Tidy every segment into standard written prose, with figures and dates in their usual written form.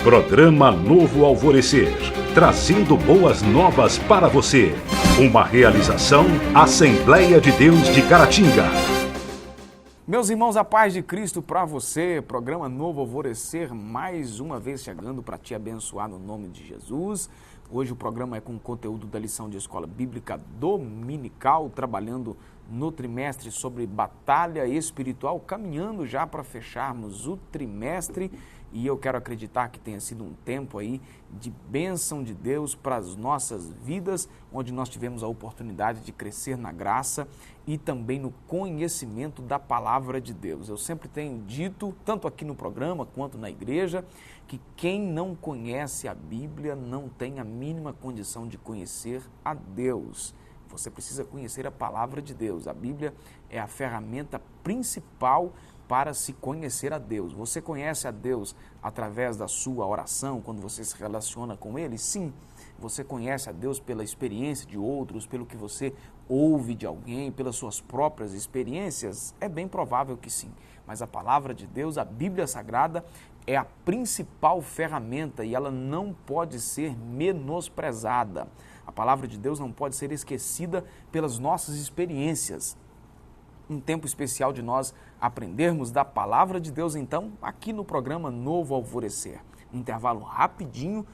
Programa Novo Alvorecer, trazendo boas novas para você. Uma realização Assembleia de Deus de Caratinga. Meus irmãos, a paz de Cristo para você. Programa Novo Alvorecer, mais uma vez chegando para te abençoar no nome de Jesus. Hoje o programa é com conteúdo da lição de escola bíblica dominical, trabalhando no trimestre sobre batalha espiritual, caminhando já para fecharmos o trimestre. E eu quero acreditar que tenha sido um tempo aí de bênção de Deus para as nossas vidas, onde nós tivemos a oportunidade de crescer na graça e também no conhecimento da palavra de Deus. Eu sempre tenho dito, tanto aqui no programa quanto na igreja, que quem não conhece a Bíblia não tem a mínima condição de conhecer a Deus. Você precisa conhecer a palavra de Deus. A Bíblia é a ferramenta principal para se conhecer a Deus. Você conhece a Deus através da sua oração, quando você se relaciona com Ele? Sim. Você conhece a Deus pela experiência de outros, pelo que você ouve de alguém, pelas suas próprias experiências? É bem provável que sim. Mas a palavra de Deus, a Bíblia Sagrada, é a principal ferramenta e ela não pode ser menosprezada. A palavra de Deus não pode ser esquecida pelas nossas experiências. Um tempo especial de nós aprendermos da palavra de Deus, então, aqui no programa Novo Alvorecer. Um intervalo rapidinho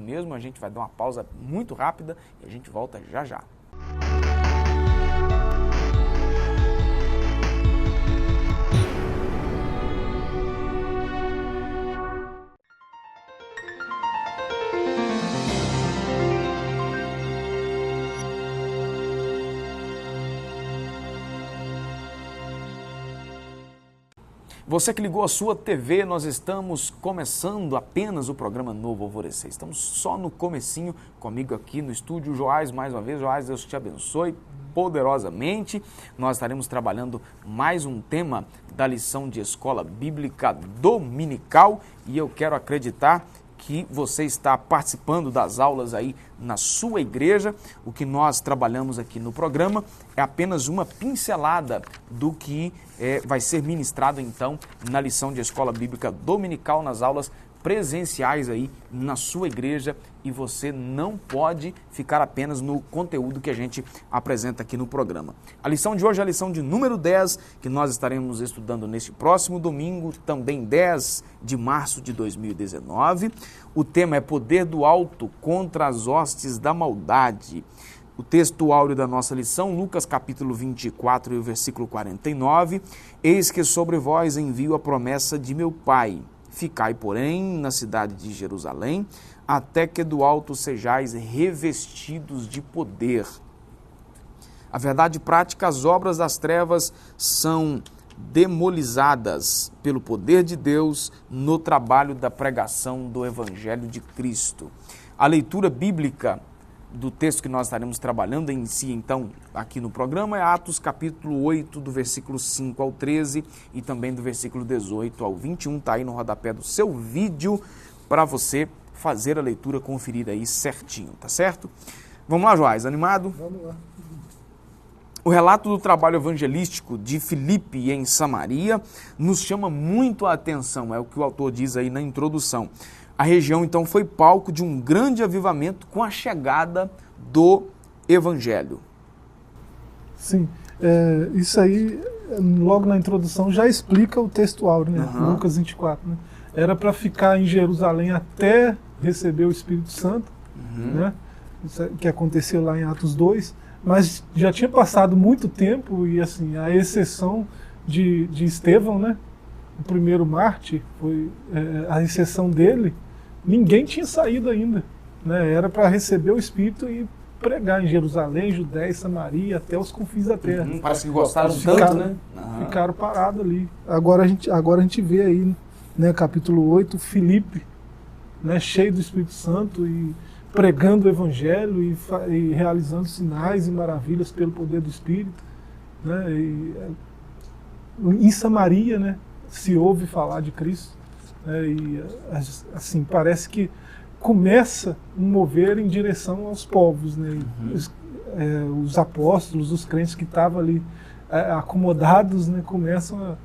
mesmo, a gente vai dar uma pausa muito rápida e a gente volta já já. Você que ligou a sua TV, nós estamos começando apenas o programa Novo Alvorecer. Estamos só no comecinho, comigo aqui no estúdio. Joás, mais uma vez. Joás, Deus te abençoe poderosamente. Nós estaremos trabalhando mais um tema da lição de escola bíblica dominical e eu quero acreditar que você está participando das aulas aí na sua igreja. O que nós trabalhamos aqui no programa é apenas uma pincelada do que vai ser ministrado então na lição de escola bíblica dominical, nas aulas presenciais aí na sua igreja, e você não pode ficar apenas no conteúdo que a gente apresenta aqui no programa. A lição de hoje é a lição de número 10, que nós estaremos estudando neste próximo domingo, também 10 de março de 2019. O tema é Poder do Alto contra as hostes da maldade. O texto áureo da nossa lição, Lucas capítulo 24 e o versículo 49, eis que sobre vós envio a promessa de meu Pai. Ficai, porém, na cidade de Jerusalém, até que do alto sejais revestidos de poder. A verdade prática, as obras das trevas são demolizadas pelo poder de Deus no trabalho da pregação do Evangelho de Cristo. A leitura bíblica do texto que nós estaremos trabalhando em si, então, aqui no programa, é Atos capítulo 8, do versículo 5 ao 13 e também do versículo 18 ao 21, está aí no rodapé do seu vídeo para você fazer a leitura, conferir aí certinho, tá certo? Vamos lá, Joás, animado? Vamos lá. O relato do trabalho evangelístico de Filipe em Samaria nos chama muito a atenção, é o que o autor diz aí na introdução. A região, então, foi palco de um grande avivamento com a chegada do Evangelho. Sim, isso aí, logo na introdução, já explica o texto áureo, né? Lucas 24, né? Era para ficar em Jerusalém até receber o Espírito Santo, né? Isso que aconteceu lá em Atos 2, mas já tinha passado muito tempo e, assim, a exceção de Estevão, né? O primeiro mártir, foi a exceção dele, ninguém tinha saído ainda, né? Era para receber o Espírito e pregar em Jerusalém, Judéia e Samaria, até os confins da terra. Parece que gostaram tanto, né? Ficaram parados ali. Agora a gente vê aí, né, capítulo 8, Filipe, né, cheio do Espírito Santo e pregando o Evangelho e realizando sinais e maravilhas pelo poder do Espírito, né? Em Samaria, né, se ouve falar de Cristo, e assim, parece que começa um mover em direção aos povos, né? Os apóstolos, os crentes que estavam ali acomodados, né, começam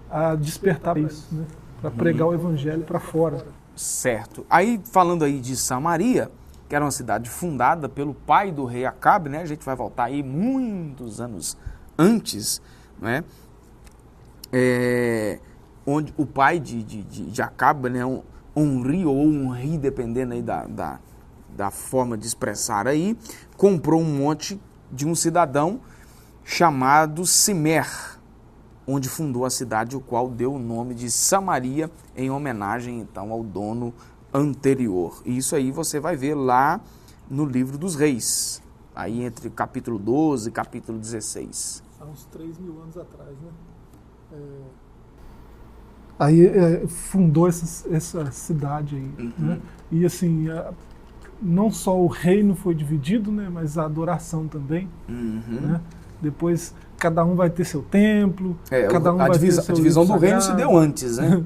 a despertar isso, né, para pregar o Evangelho para fora. Certo. Aí, falando aí de Samaria, que era uma cidade fundada pelo pai do rei Acabe, né? A gente vai voltar aí muitos anos antes, né? Onde o pai de Acabe, né? Omri ou Onri, dependendo aí da forma de expressar aí, comprou um monte de um cidadão chamado Simer, onde fundou a cidade, o qual deu o nome de Samaria, em homenagem, então, ao dono anterior. E isso aí você vai ver lá no livro dos Reis, aí entre capítulo 12 e capítulo 16. Há uns 3.000 anos atrás, né? Aí fundou essa cidade aí, né? E assim, não só o reino foi dividido, né? Mas a adoração também, né? Depois cada um vai ter seu templo, cada um vai ter seu a divisão do reino sagrado. se deu antes, né?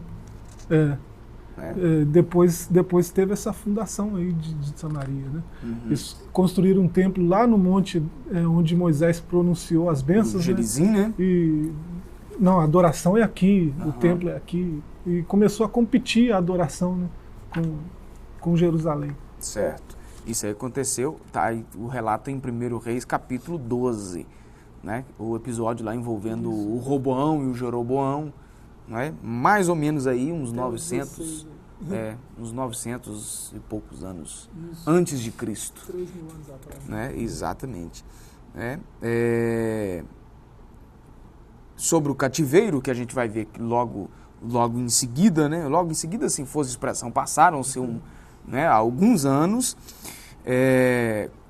Depois teve essa fundação aí de Samaria, né? Eles construíram um templo lá no monte onde Moisés pronunciou as bênçãos, Gerizim, né? E não, a adoração é aqui, o templo é aqui, e começou a competir a adoração, né, com Jerusalém. Certo. Isso aí aconteceu, tá aí o relato em 1 Reis, capítulo 12, né? O episódio lá envolvendo o Roboão e o Jeroboão, né? Mais ou menos aí uns 900, uns 900 e poucos anos antes de Cristo. 3.000 anos atrás. Né? Exatamente. Sobre o cativeiro, que a gente vai ver que logo em seguida, né? Logo em seguida, assim fosse a expressão, passaram-se alguns anos,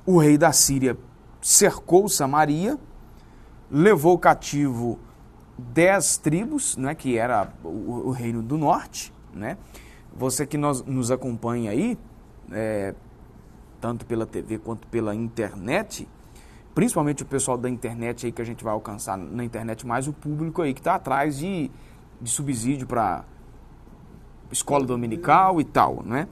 o rei da Síria cercou Samaria, levou cativo 10 tribos, né, que era o reino do norte, né? Você que nos acompanha aí, tanto pela TV quanto pela internet, principalmente o pessoal da internet aí, que a gente vai alcançar na internet, mais o público aí que está atrás de subsídio para escola dominical e tal, né?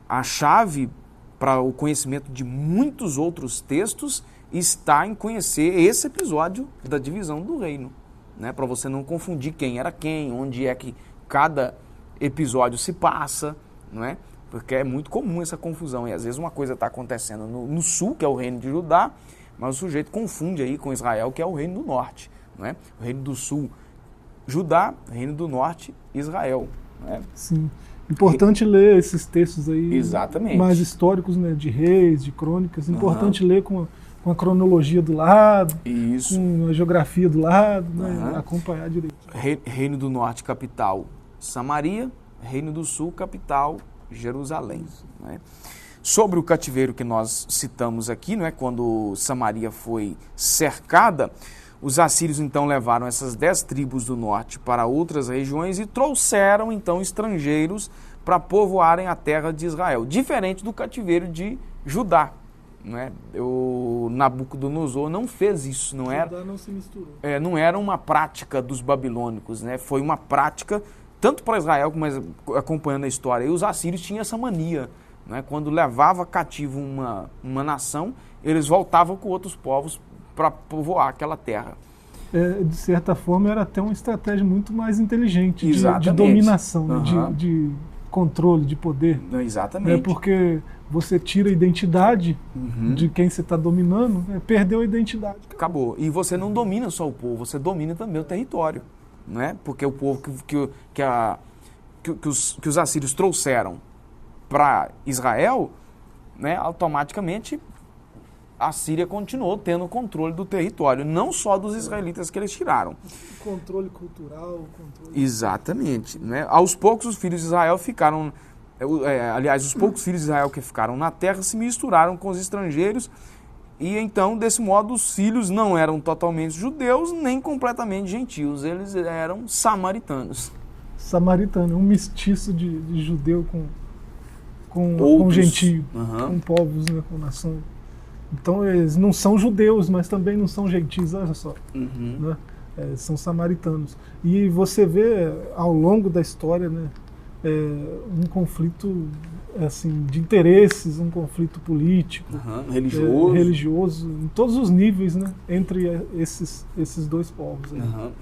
A chave para o conhecimento de muitos outros textos está em conhecer esse episódio da divisão do reino, né? Para você não confundir quem era quem, onde é que cada episódio se passa, não é? Porque é muito comum essa confusão, e às vezes uma coisa está acontecendo no sul, que é o reino de Judá, mas o sujeito confunde aí com Israel, que é o reino do norte, não é? O reino do sul, Judá, reino do norte, Israel, não é? Sim. Importante ler esses textos aí. Exatamente. Mais históricos, né, de reis, de crônicas. Importante ler com a cronologia do lado, com a geografia do lado, né, acompanhar direito. Reino do norte, capital, Samaria. Reino do sul, capital, Jerusalém. Né? Sobre o cativeiro que nós citamos aqui, né, quando Samaria foi cercada, os assírios então levaram essas 10 tribos do norte para outras regiões e trouxeram então estrangeiros para povoarem a terra de Israel, diferente do cativeiro de Judá. Né? O Nabucodonosor não fez isso, não era, Judá não se misturou. Não era uma prática dos babilônicos, né? Foi uma prática tanto para Israel, mas acompanhando a história, e os assírios tinham essa mania, né? Quando levava cativo uma nação, eles voltavam com outros povos para povoar aquela terra. De certa forma, era até uma estratégia muito mais inteligente de dominação, né? De controle, de poder. Exatamente. Porque você tira a identidade de quem você está dominando, perdeu a identidade. Acabou. E você não domina só o povo, você domina também o território. Né? Porque o povo que os assírios trouxeram para Israel, né, automaticamente a Síria continuou tendo o controle do território, não só dos israelitas que eles tiraram. Controle cultural, controle... Exatamente. Né? Aos poucos os filhos de Israel ficaram... os poucos filhos de Israel que ficaram na terra se misturaram com os estrangeiros, e então, desse modo, os filhos não eram totalmente judeus, nem completamente gentios, eles eram samaritanos. Samaritano, um mestiço de judeu com gentio, com povos, né, com nação. Então, eles não são judeus, mas também não são gentios, olha só. Né? São samaritanos. E você vê, ao longo da história, né, um conflito assim, de interesses, um conflito político, religioso, em todos os níveis, né, entre esses dois povos. Aí.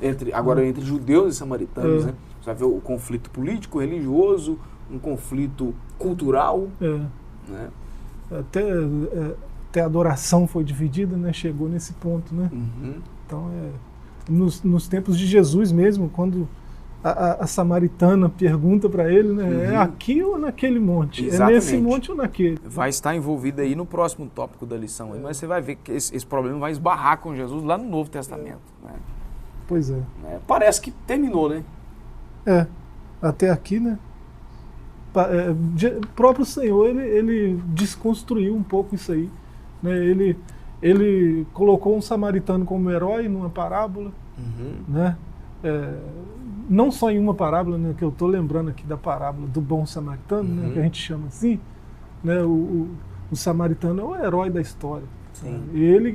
Entre judeus e samaritanos, né? Você vai ver o conflito político, religioso, um conflito cultural. Né? Até a adoração foi dividida, né? Chegou nesse ponto, né? Então, nos tempos de Jesus mesmo, quando a samaritana pergunta para ele, né? É aqui ou naquele monte? Exatamente. É nesse monte ou naquele? Vai estar envolvido aí no próximo tópico da lição, aí, mas você vai ver que esse problema vai esbarrar com Jesus lá no Novo Testamento. Né? Pois é. Parece que terminou, né? Até aqui, né? O próprio Senhor, ele desconstruiu um pouco isso aí. Né? Ele colocou um samaritano como herói numa parábola, né? Não só em uma parábola, né, que eu estou lembrando aqui da parábola do bom samaritano, né, que a gente chama assim, né, o samaritano é o herói da história. Né?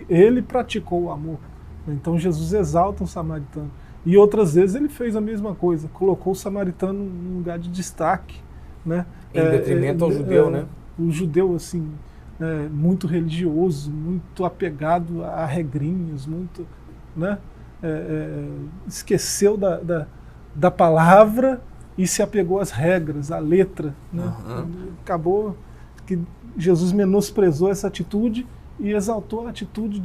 Ele praticou o amor. Né? Então Jesus exalta o samaritano. E outras vezes ele fez a mesma coisa, colocou o samaritano num lugar de destaque. Né? Em detrimento ao judeu, né? O judeu, assim, muito religioso, muito apegado a regrinhas, muito, né? Esqueceu da palavra e se apegou às regras, à letra. Né? Acabou que Jesus menosprezou essa atitude e exaltou a atitude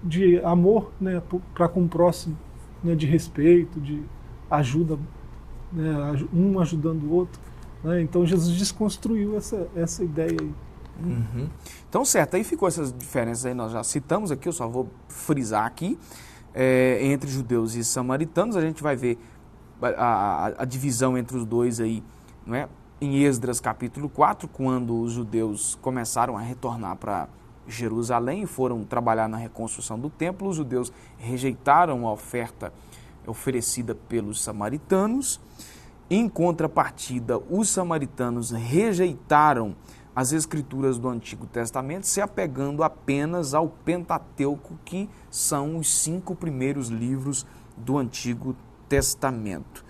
de amor, né, para com o próximo, né, de respeito, de ajuda, né, um ajudando o outro. Né? Então Jesus desconstruiu essa ideia aí. Então, certo, aí ficou essas diferenças aí, nós já citamos aqui, eu só vou frisar aqui, entre judeus e samaritanos. A gente vai ver a divisão entre os dois aí, não é? Em Esdras capítulo 4, quando os judeus começaram a retornar para Jerusalém e foram trabalhar na reconstrução do templo, os judeus rejeitaram a oferta oferecida pelos samaritanos. Em contrapartida, os samaritanos rejeitaram as escrituras do Antigo Testamento, se apegando apenas ao Pentateuco, que são os 5 primeiros livros do Antigo Testamento.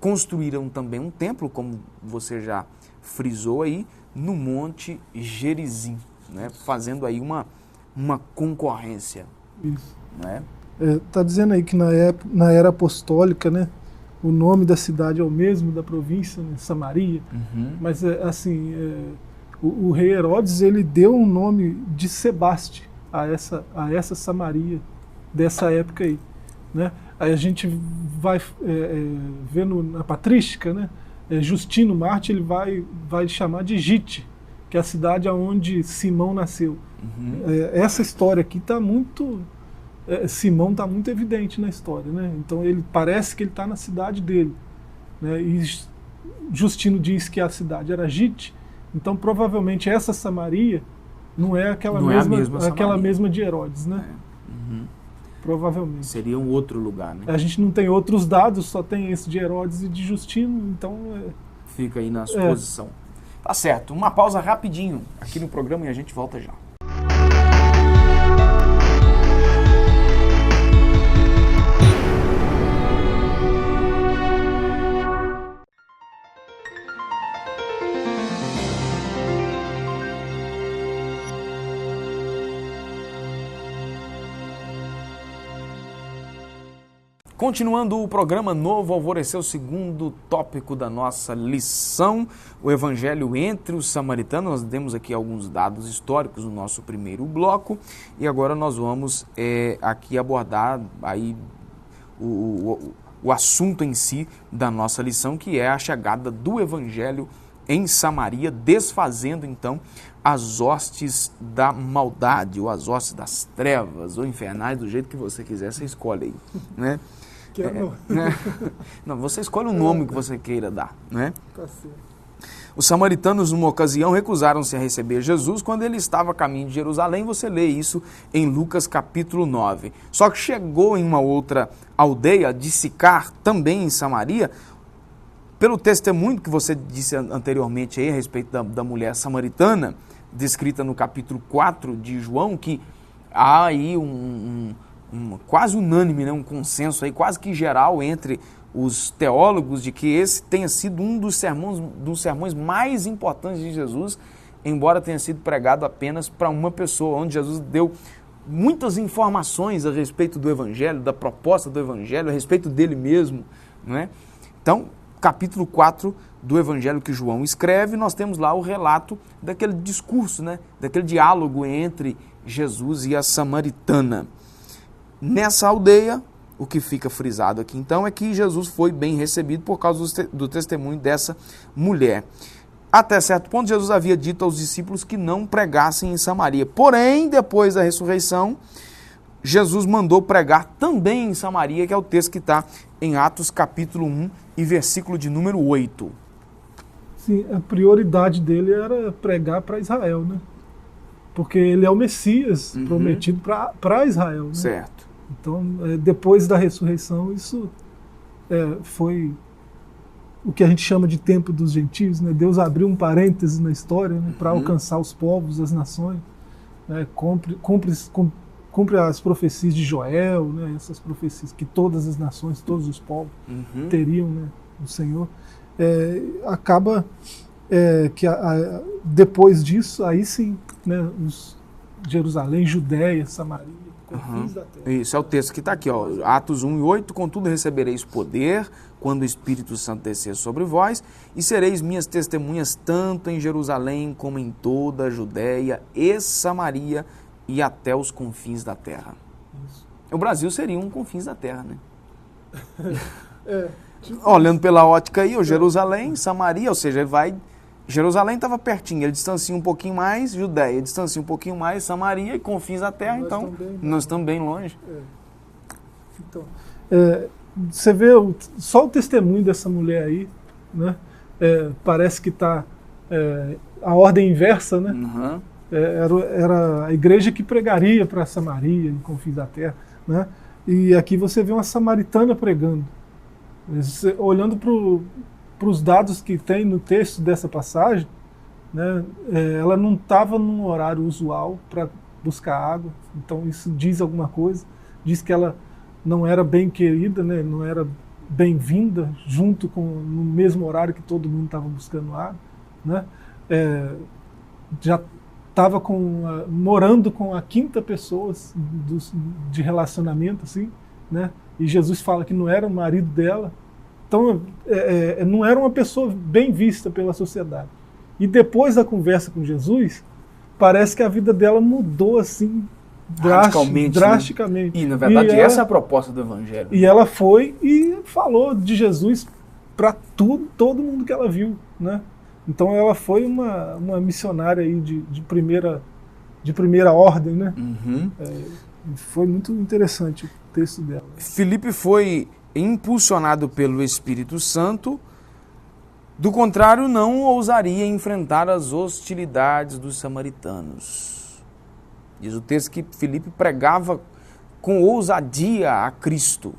Construíram também um templo, como você já frisou aí, no Monte Gerizim, né? Fazendo aí uma concorrência. Isso. Né? Tá dizendo aí que na era apostólica, né, o nome da cidade é o mesmo da província, né, Samaria, mas assim, o rei Herodes, ele deu um nome de Sebaste a essa Samaria dessa época aí, né? Aí a gente vai ver na patrística, né? Justino Marte, ele vai chamar de Gite, que é a cidade onde Simão nasceu. Essa história aqui está muito... Simão está muito evidente na história, né? Então ele parece que ele está na cidade dele, né? E Justino diz que a cidade era Gite, então provavelmente essa Samaria não é aquela mesma de Herodes, né? Provavelmente. Seria um outro lugar, né? A gente não tem outros dados, só tem esse de Herodes e de Justino, então... Fica aí na suposição. Tá certo, uma pausa rapidinho aqui no programa e a gente volta já. Continuando o programa Novo Alvorecer, o segundo tópico da nossa lição, o Evangelho entre os samaritanos. Nós demos aqui alguns dados históricos no nosso primeiro bloco e agora nós vamos aqui abordar aí o assunto em si da nossa lição, que é a chegada do Evangelho em Samaria, desfazendo então as hostes da maldade, ou as hostes das trevas, ou infernais, do jeito que você quiser, você escolhe aí, né? Não, você escolhe o nome que você queira dar, né? Tá certo. Os samaritanos, numa ocasião, recusaram-se a receber Jesus quando ele estava a caminho de Jerusalém. Você lê isso em Lucas capítulo 9. Só que chegou em uma outra aldeia de Sicar, também em Samaria, pelo testemunho que você disse anteriormente aí a respeito da mulher samaritana, descrita no capítulo 4 de João, que há aí quase unânime, né, um consenso aí quase que geral entre os teólogos de que esse tenha sido um dos sermões mais importantes de Jesus, embora tenha sido pregado apenas para uma pessoa, onde Jesus deu muitas informações a respeito do Evangelho, da proposta do Evangelho, a respeito dele mesmo, não é? Então, capítulo 4 do Evangelho que João escreve, nós temos lá o relato daquele discurso, né? Daquele diálogo entre Jesus e a samaritana. Nessa aldeia, o que fica frisado aqui então é que Jesus foi bem recebido por causa do testemunho dessa mulher. Até certo ponto, Jesus havia dito aos discípulos que não pregassem em Samaria. Porém, depois da ressurreição, Jesus mandou pregar também em Samaria, que é o texto que está em Atos capítulo 1 e versículo de número 8. Sim, a prioridade dele era pregar para Israel, né? Porque ele é o Messias prometido para Israel, né? Certo. Então, depois da ressurreição, isso foi o que a gente chama de tempo dos gentios, né? Deus abriu um parêntese na história, né, para alcançar os povos, as nações, né? Cumpre as profecias de Joel, né? Essas profecias que todas as nações, todos os povos teriam, né, do Senhor. Acaba que depois disso, aí sim, né, Jerusalém, Judéia, Samaria, confins da terra. Isso é o texto que está aqui, ó, Atos 1 e 8, contudo recebereis poder quando o Espírito Santo descer sobre vós, e sereis minhas testemunhas tanto em Jerusalém como em toda a Judéia e Samaria e até os confins da terra. Isso. O Brasil seria um confins da terra, né? Olhando pela ótica aí, o Jerusalém, Samaria, ou seja, ele vai... Jerusalém estava pertinho, ele distancia um pouquinho mais, Judéia distancia um pouquinho mais, Samaria e confins da terra, então nós estamos bem longe. Então, você vê só o testemunho dessa mulher aí, né? Parece que está a ordem inversa, né? Era a igreja que pregaria para Samaria e confins da terra, né? E aqui você vê uma samaritana pregando. Olhando para os dados que tem no texto dessa passagem, né, ela não estava num horário usual para buscar água, então isso diz alguma coisa, diz que ela não era bem querida, né, não era bem-vinda no mesmo horário que todo mundo estava buscando água, né, já estava morando com a quinta pessoa de relacionamento, assim, né, e Jesus fala que não era o marido dela. Então, não era uma pessoa bem vista pela sociedade. E depois da conversa com Jesus, parece que a vida dela mudou assim drasticamente. Né? E, na verdade, essa é a proposta do Evangelho. E ela foi e falou de Jesus para todo mundo que ela viu, né? Então, ela foi uma missionária aí de primeira ordem, né? Foi muito interessante o texto dela. Filipe foi impulsionado pelo Espírito Santo, do contrário, não ousaria enfrentar as hostilidades dos samaritanos. Diz o texto que Filipe pregava com ousadia a Cristo.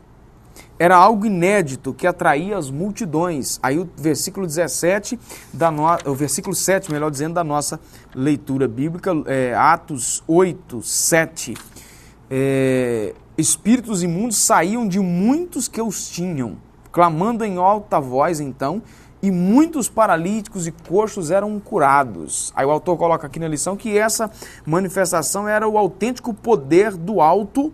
Era algo inédito que atraía as multidões. Aí o versículo 17, o versículo 7, melhor dizendo, da nossa leitura bíblica, Atos 8, 7, espíritos imundos saíam de muitos que os tinham, clamando em alta voz então, e muitos paralíticos e coxos eram curados. Aí o autor coloca aqui na lição que essa manifestação era o autêntico poder do alto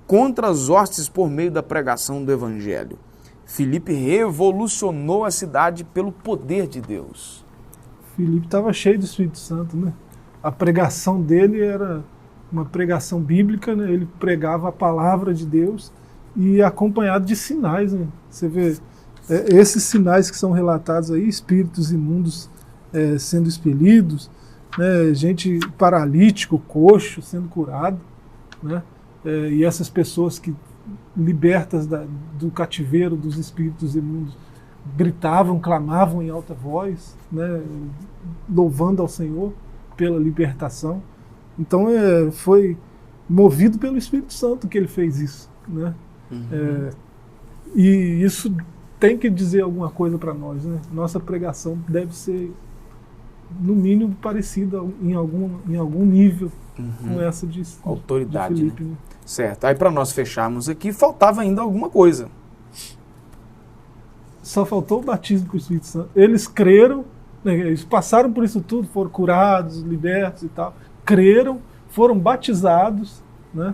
contra as hostes por meio da pregação do Evangelho. Filipe revolucionou a cidade pelo poder de Deus. Filipe estava cheio do Espírito Santo, né? A pregação dele era uma pregação bíblica, né? Ele pregava a palavra de Deus e acompanhado de sinais, né? Você vê esses sinais que são relatados aí, espíritos imundos sendo expelidos, né? Gente paralítico, coxo sendo curado, né? E essas pessoas que libertas do cativeiro dos espíritos imundos gritavam, clamavam em alta voz, né? Louvando ao Senhor pela libertação. Então foi movido pelo Espírito Santo que ele fez isso, né? E isso tem que dizer alguma coisa para nós, né? Nossa pregação deve ser, no mínimo, parecida em algum nível com essa de autoridade, de Filipe, né? Certo. Aí para nós fecharmos aqui, faltava ainda alguma coisa. Só faltou o batismo com o Espírito Santo. Eles creram, né? Eles passaram por isso tudo, foram curados, libertos e tal. Creram, foram batizados, né?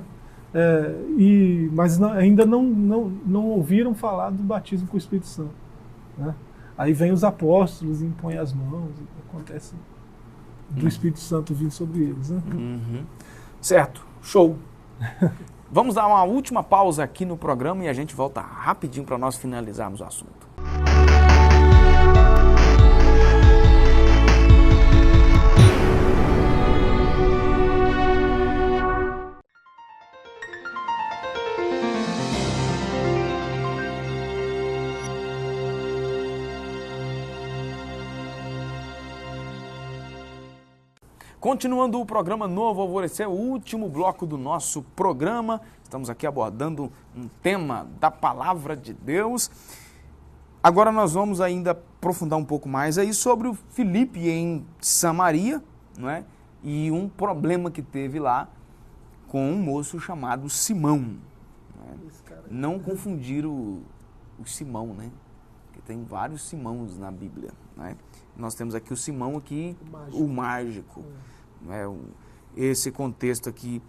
Mas ainda não ouviram falar do batismo com o Espírito Santo. né? Aí vem os apóstolos e impõem as mãos, acontece do Espírito Santo vir sobre eles, né? Certo, show. Vamos dar uma última pausa aqui no programa e a gente volta rapidinho para nós finalizarmos o assunto. Continuando o programa Novo Alvorecer, o último bloco do nosso programa, estamos aqui abordando um tema da Palavra de Deus. Agora nós vamos ainda aprofundar um pouco mais aí sobre o Filipe em Samaria, não é? E um problema que teve lá com um moço chamado Simão. Não é? Não confundir o Simão, né? Porque tem vários Simãos na Bíblia, né? Nós temos aqui o Simão, aqui, o mágico. Esse contexto aqui,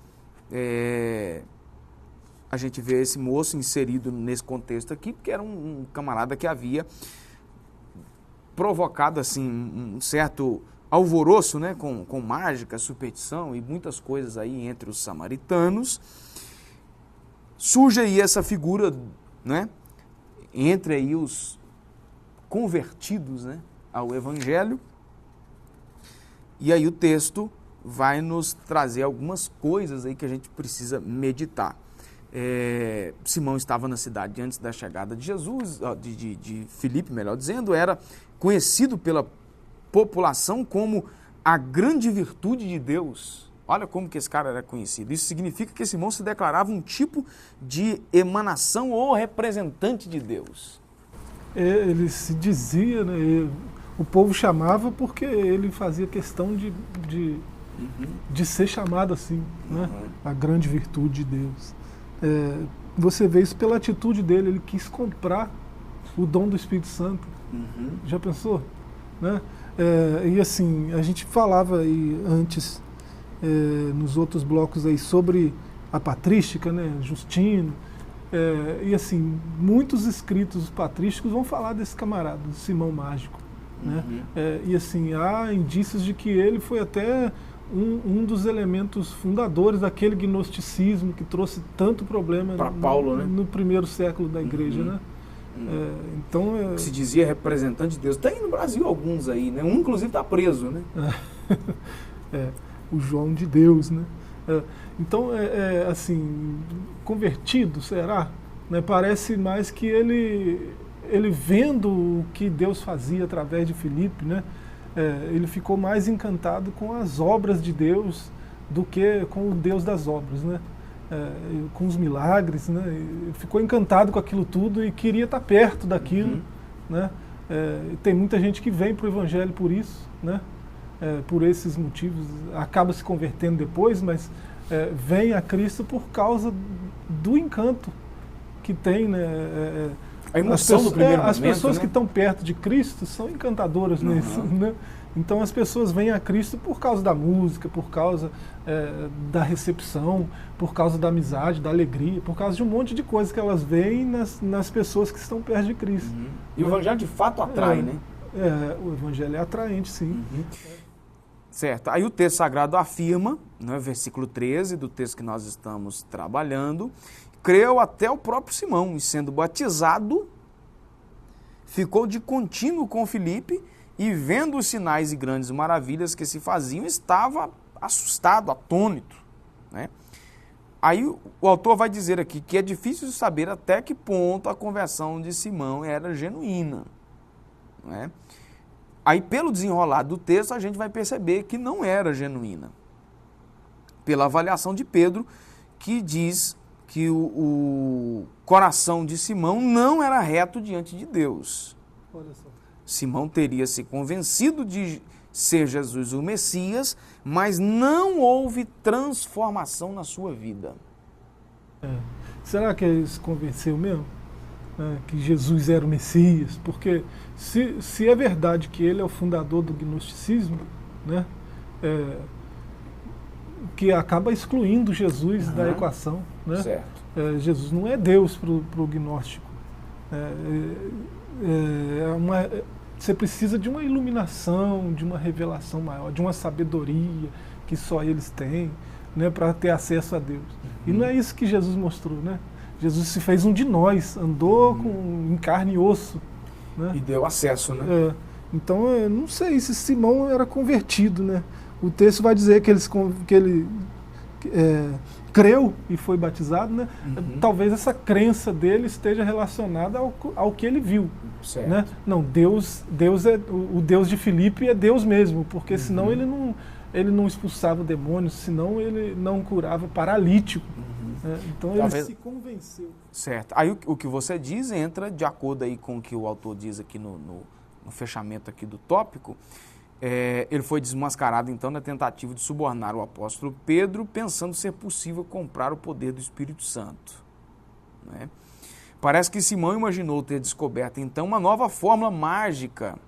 a gente vê esse moço inserido nesse contexto aqui, porque era um camarada que havia provocado assim, um certo alvoroço, né, com mágica, superstição e muitas coisas aí entre os samaritanos. Surge aí essa figura, né, entre aí os convertidos, né, ao Evangelho, e aí o texto vai nos trazer algumas coisas aí que a gente precisa meditar. Simão estava na cidade antes da chegada de Jesus, de Filipe, melhor dizendo, era conhecido pela população como a grande virtude de Deus. Olha como que esse cara era conhecido. Isso significa que Simão se declarava um tipo de emanação ou representante de Deus. Ele se dizia, né, o povo chamava porque ele fazia questão de ser chamado assim, né? A grande virtude de Deus. Você vê isso pela atitude dele, ele quis comprar o dom do Espírito Santo. Já pensou? Né? E assim, a gente falava aí antes, nos outros blocos aí, sobre a patrística, né? Justino, e assim, muitos escritos patrísticos vão falar desse camarada, do Simão Mágico. Né? E assim, há indícios de que ele foi até um dos elementos fundadores daquele gnosticismo que trouxe tanto problema para Paulo, né? No primeiro século da igreja. Né? Então, se dizia representante de Deus. Tem no Brasil alguns aí, né? Um inclusive está preso, né? O João de Deus, né? Então, assim, convertido, será? Né? Parece mais que ele vendo o que Deus fazia através de Filipe, né? Ele ficou mais encantado com as obras de Deus do que com o Deus das obras, né? Com os milagres, né? Ele ficou encantado com aquilo tudo e queria estar perto daquilo, né? Tem muita gente que vem para o Evangelho por isso, né? Por esses motivos, acaba se convertendo depois, mas vem a Cristo por causa do encanto que tem, né? A emoção do primeiro momento, as pessoas, né, que estão perto de Cristo são encantadoras nisso, né? Então as pessoas vêm a Cristo por causa da música, por causa da recepção, por causa da amizade, da alegria, por causa de um monte de coisas que elas veem nas pessoas que estão perto de Cristo. E o Evangelho de fato atrai, né? O Evangelho é atraente, sim. Certo. Aí o texto sagrado afirma, né, versículo 13 do texto que nós estamos trabalhando, creu até o próprio Simão, e sendo batizado, ficou de contínuo com Filipe, e vendo os sinais e grandes maravilhas que se faziam, estava assustado, atônito, né? Aí o autor vai dizer aqui que é difícil saber até que ponto a conversão de Simão era genuína, né? Aí, pelo desenrolar do texto, a gente vai perceber que não era genuína. Pela avaliação de Pedro, que diz que o coração de Simão não era reto diante de Deus. Olha só. Simão teria se convencido de ser Jesus o Messias, mas não houve transformação na sua vida. Será que ele se convenceu mesmo? Que Jesus era o Messias? Porque se é verdade que ele é o fundador do gnosticismo, né, que acaba excluindo Jesus da equação, né? Certo. Jesus não é Deus para o gnóstico. Você precisa de uma iluminação, de uma revelação maior, de uma sabedoria que só eles têm, né, para ter acesso a Deus. E não é isso que Jesus mostrou, né? Jesus se fez um de nós, andou em carne e osso, né? E deu acesso, né? Então, eu não sei se Simão era convertido, né? O texto vai dizer que ele creu e foi batizado, né? Talvez essa crença dele esteja relacionada ao que ele viu. Certo. Né? Não, Deus o Deus de Filipe é Deus mesmo, porque senão ele não expulsava demônios, senão ele não curava paralítico. Né? Então ele se convenceu. Certo. Aí o que você diz entra de acordo aí com o que o autor diz aqui no fechamento aqui do tópico. Ele foi desmascarado então na tentativa de subornar o apóstolo Pedro, pensando ser possível comprar o poder do Espírito Santo. Né? Parece que Simão imaginou ter descoberto então uma nova fórmula mágica.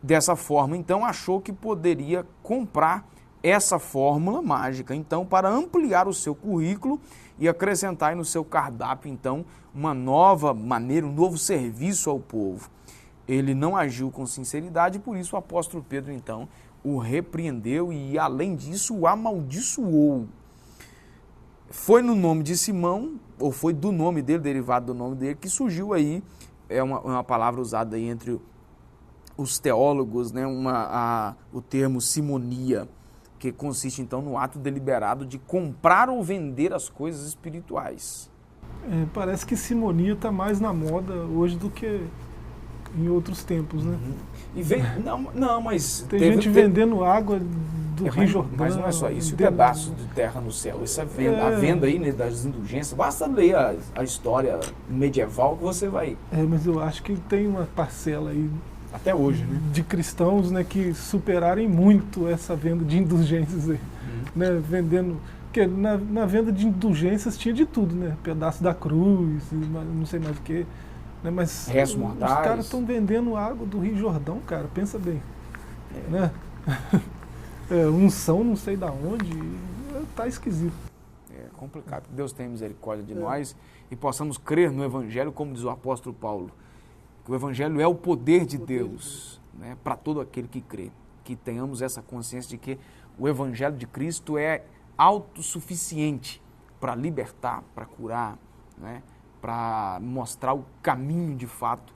Dessa forma, então, achou que poderia comprar essa fórmula mágica, então, para ampliar o seu currículo e acrescentar aí no seu cardápio, então, uma nova maneira, um novo serviço ao povo. Ele não agiu com sinceridade, por isso o apóstolo Pedro, então, o repreendeu e, além disso, o amaldiçoou. Foi no nome de Simão, ou foi do nome dele, derivado do nome dele, que surgiu aí, uma palavra usada aí entre os teólogos, né, o termo simonia, que consiste, então, no ato deliberado de comprar ou vender as coisas espirituais. Parece que simonia está mais na moda hoje do que em outros tempos, né? E não, mas... Tem gente vendendo água do Rio Jordão. Mas não é só isso, o pedaço de terra no céu, isso é venda, a venda aí, né, das indulgências, basta ler a história medieval que você vai... Mas eu acho que tem uma parcela aí... Até hoje, né? De cristãos, né, que superarem muito essa venda de indulgências aí, né, vendendo... Porque na venda de indulgências tinha de tudo, né? Pedaço da cruz, não sei mais o que... Né? Mas restos mortais. Os caras estão vendendo água do Rio Jordão, cara, pensa bem. Né? Unção não sei da onde, tá esquisito. É complicado. Deus tenha misericórdia de nós e possamos crer no Evangelho, como diz o apóstolo Paulo, que o Evangelho é o poder de Deus, né, para todo aquele que crê. Que tenhamos essa consciência de que o Evangelho de Cristo é autossuficiente para libertar, para curar, né, para mostrar o caminho de fato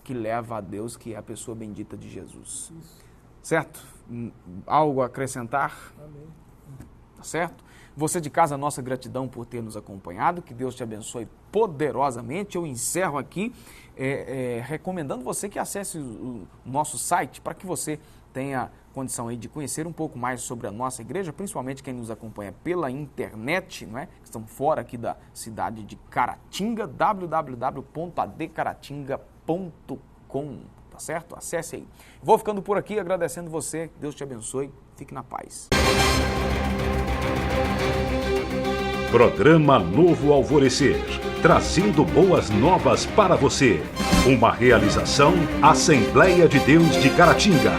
que leva a Deus, que é a pessoa bendita de Jesus. Isso. Certo? Algo a acrescentar? Amém. Tá certo? Você de casa, nossa gratidão por ter nos acompanhado, que Deus te abençoe poderosamente. Eu encerro aqui recomendando você que acesse o nosso site para que você tenha condição aí de conhecer um pouco mais sobre a nossa igreja, principalmente quem nos acompanha pela internet, não é? Que estão fora aqui da cidade de Caratinga, www.adcaratinga.com, tá certo? Acesse aí. Vou ficando por aqui agradecendo você, Deus te abençoe, fique na paz. Programa Novo Alvorecer, trazendo boas novas para você. Uma realização Assembleia de Deus de Caratinga.